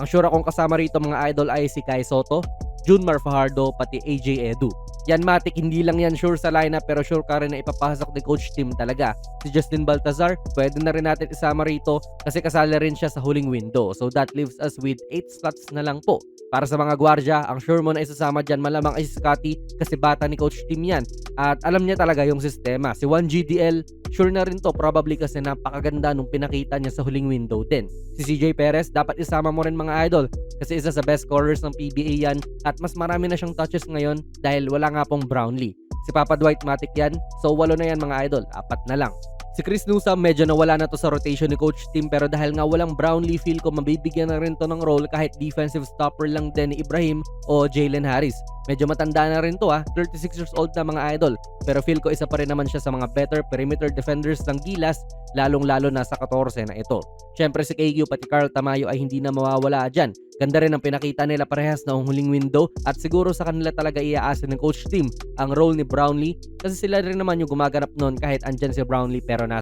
Ang sure akong kasama rito mga idol ay si Kai Soto, Junmar Fajardo, pati AJ Edu. Yan matik, hindi lang yan sure sa lineup pero sure ka rin na ipapasok ni Coach Tim talaga. Si Justin Baltazar, pwede na rin natin isama rito kasi kasali rin siya sa huling window. So that leaves us with 8 slots na lang po. Para sa mga gwardya, ang sure mo na isasama dyan malamang ay si Scotty kasi bata ni Coach Tim yan. At alam niya talaga yung sistema. Si 1GDL, sure na rin to probably kasi napakaganda nung pinakita niya sa huling window din. Si CJ Perez, dapat isama mo rin mga idol kasi isa sa best scorers ng PBA yan at mas marami na siyang touches ngayon dahil wala nga pong Brownlee. Si Papa Dwight matik yan, so 8 na yan mga idol, 4 na lang. Si Chris Newsome medyo nawala na to sa rotation ni Coach Tim pero dahil nga walang Brownlee, feel ko mabibigyan na rin to ng role kahit defensive stopper lang din ni Ibrahim o Jalen Harris. Medyo matanda na rin to 36 years old na mga idol pero feel ko isa pa rin naman siya sa mga better perimeter defenders ng Gilas lalong lalo na sa 14 na ito. Syempre si KQ pati Carl Tamayo ay hindi na mawawala dyan. Ganda rin ang pinakita nila parehas na huling window at siguro sa kanila talaga iaasa ng Coach Tim ang role ni Brownlee kasi sila rin naman yung gumaganap noon kahit andyan si Brownlee pero